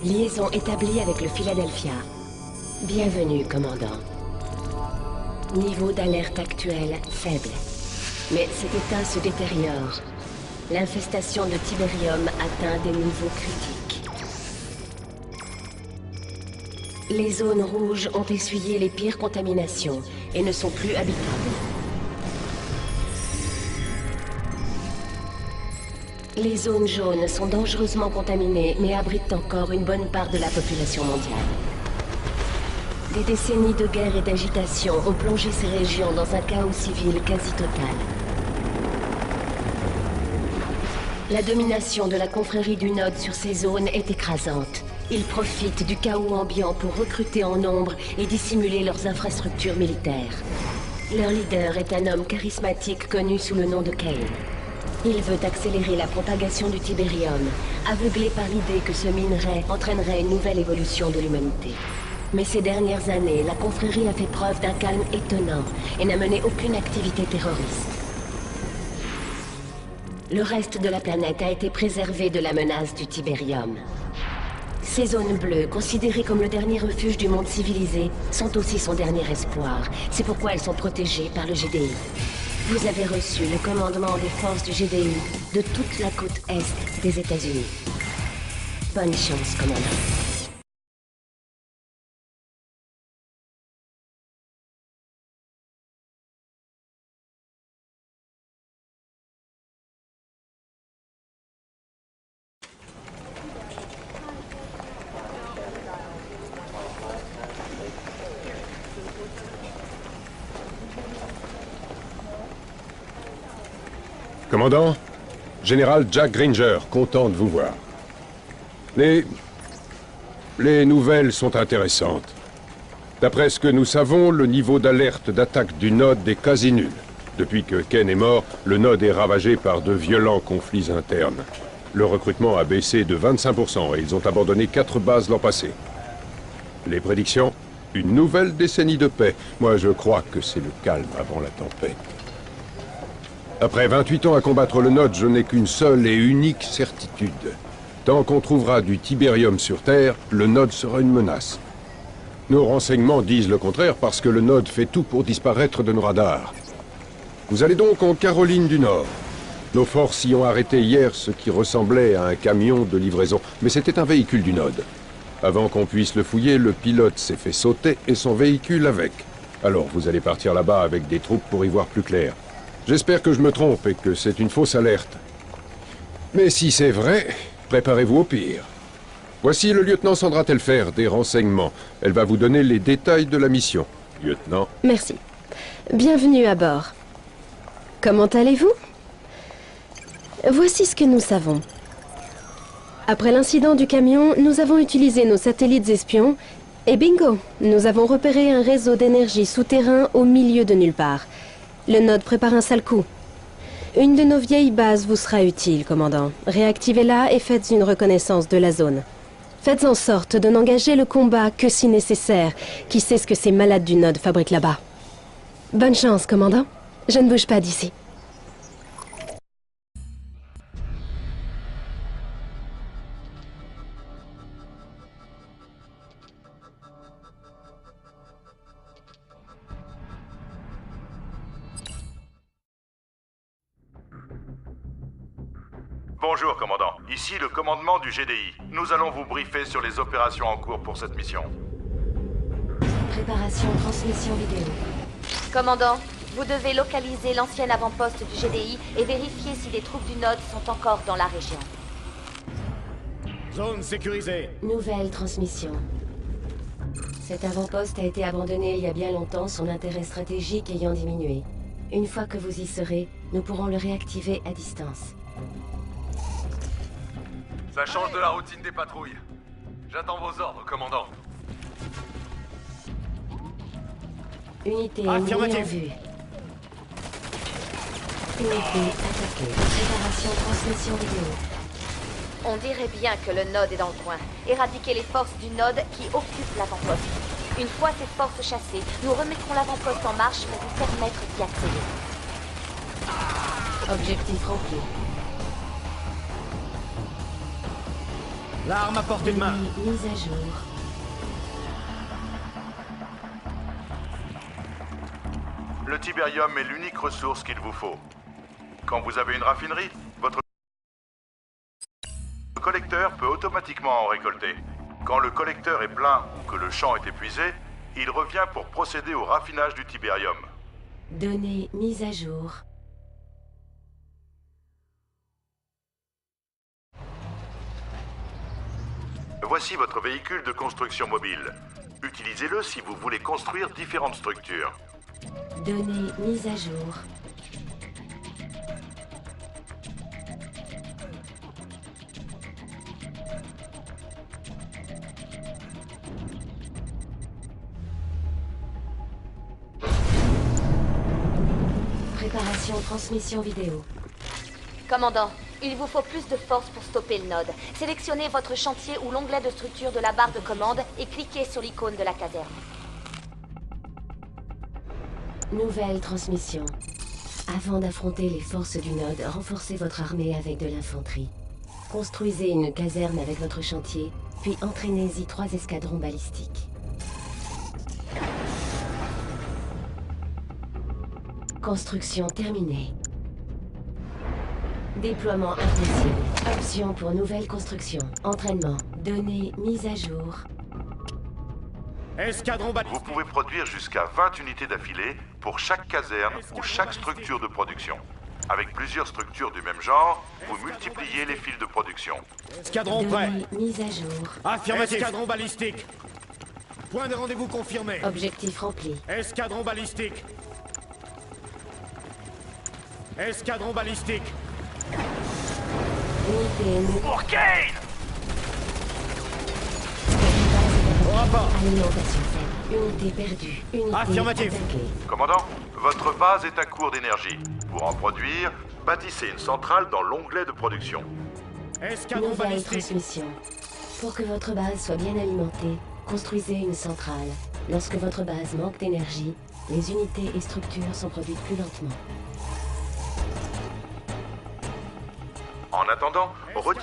Liaison établie avec le Philadelphia. Bienvenue, commandant. Niveau d'alerte actuel faible. Mais cet état se détériore. L'infestation de Tiberium atteint des niveaux critiques. Les zones rouges ont essuyé les pires contaminations et ne sont plus habitables. Les zones jaunes sont dangereusement contaminées, mais abritent encore une bonne part de la population mondiale. Des décennies de guerre et d'agitation ont plongé ces régions dans un chaos civil quasi total. La domination de la confrérie du Node sur ces zones est écrasante. Ils profitent du chaos ambiant pour recruter en nombre et dissimuler leurs infrastructures militaires. Leur leader est un homme charismatique connu sous le nom de Kane. Il veut accélérer la propagation du Tiberium, aveuglé par l'idée que ce minerai entraînerait une nouvelle évolution de l'humanité. Mais ces dernières années, la confrérie a fait preuve d'un calme étonnant et n'a mené aucune activité terroriste. Le reste de la planète a été préservé de la menace du Tiberium. Ces zones bleues, considérées comme le dernier refuge du monde civilisé, sont aussi son dernier espoir. C'est pourquoi elles sont protégées par le GDI. Vous avez reçu le commandement des forces du GDI de toute la côte est des États-Unis. Bonne chance, commandant. Commandant, Général Jack Granger, content de vous voir. Les nouvelles sont intéressantes. D'après ce que nous savons, le niveau d'alerte d'attaque du Node est quasi nul. Depuis que Ken est mort, le Node est ravagé par de violents conflits internes. Le recrutement a baissé de 25% et ils ont abandonné 4 bases l'an passé. Les prédictions? Une nouvelle décennie de paix. Moi, je crois que c'est le calme avant la tempête. Après 28 ans à combattre le Node, je n'ai qu'une seule et unique certitude. Tant qu'on trouvera du Tiberium sur Terre, le Node sera une menace. Nos renseignements disent le contraire parce que le Node fait tout pour disparaître de nos radars. Vous allez donc en Caroline du Nord. Nos forces y ont arrêté hier ce qui ressemblait à un camion de livraison, mais c'était un véhicule du Node. Avant qu'on puisse le fouiller, le pilote s'est fait sauter et son véhicule avec. Alors vous allez partir là-bas avec des troupes pour y voir plus clair. J'espère que je me trompe et que c'est une fausse alerte. Mais si c'est vrai, préparez-vous au pire. Voici le lieutenant Sandra Telfer des renseignements. Elle va vous donner les détails de la mission. Lieutenant. Merci. Bienvenue à bord. Comment allez-vous? Voici ce que nous savons. Après l'incident du camion, nous avons utilisé nos satellites espions et bingo, nous avons repéré un réseau d'énergie souterrain au milieu de nulle part. Le Node prépare un sale coup. Une de nos vieilles bases vous sera utile, commandant. Réactivez-la et faites une reconnaissance de la zone. Faites en sorte de n'engager le combat que si nécessaire. Qui sait ce que ces malades du Node fabriquent là-bas? Bonne chance, commandant. Je ne bouge pas d'ici. Bonjour, commandant. Ici le commandement du GDI. Nous allons vous briefer sur les opérations en cours pour cette mission. Préparation, transmission vidéo. Commandant, vous devez localiser l'ancien avant-poste du GDI et vérifier si des troupes du Node sont encore dans la région. Zone sécurisée. Nouvelle transmission. Cet avant-poste a été abandonné il y a bien longtemps, son intérêt stratégique ayant diminué. Une fois que vous y serez, nous pourrons le réactiver à distance. Ça change de la routine des patrouilles. J'attends vos ordres, commandant. Unité mise en vue. Unité attaquée. Préparation, transmission vidéo. On dirait bien que le Node est dans le coin. Éradiquer les forces du Node qui occupent l'avant-poste. Une fois ces forces chassées, nous remettrons l'avant-poste en marche pour vous permettre d'y accéder. Objectif rempli. L'arme à portée de main. Données mises à jour. Le tibérium est l'unique ressource qu'il vous faut. Quand vous avez une raffinerie, votre collecteur peut automatiquement en récolter. Quand le collecteur est plein ou que le champ est épuisé, il revient pour procéder au raffinage du tibérium. Données mises à jour. Voici votre véhicule de construction mobile. Utilisez-le si vous voulez construire différentes structures. Données mises à jour. Préparation transmission vidéo. Commandant, il vous faut plus de force pour stopper le node. Sélectionnez votre chantier ou l'onglet de structure de la barre de commande et cliquez sur l'icône de la caserne. Nouvelle transmission. Avant d'affronter les forces du node, renforcez votre armée avec de l'infanterie. Construisez une caserne avec votre chantier, puis entraînez-y 3 escadrons balistiques. Construction terminée. Déploiement impossible. Option pour nouvelle construction. Entraînement. Données mises à jour. Escadron Vous balistique. pouvez produire jusqu'à 20 unités d'affilée pour chaque caserne ou chaque structure de production. Avec plusieurs structures du même genre, vous multipliez les fils de production. Escadron prêt. Données mises à jour. Affirmatif. Escadron balistique. Point de rendez-vous confirmé. Objectif rempli. Escadron balistique. Escadron balistique. Unité ennemie. Pour Kane! Au rapport. Alimentation faible. Unité perdue. Unité Affirmatif. attaquée. Commandant, votre base est à court d'énergie. Pour en produire, bâtissez une centrale dans l'onglet de production. Escadron Nouvelle balistique. transmission. Pour que votre base soit bien alimentée, construisez une centrale. Lorsque votre base manque d'énergie, les unités et structures sont produites plus lentement. En attendant, retirez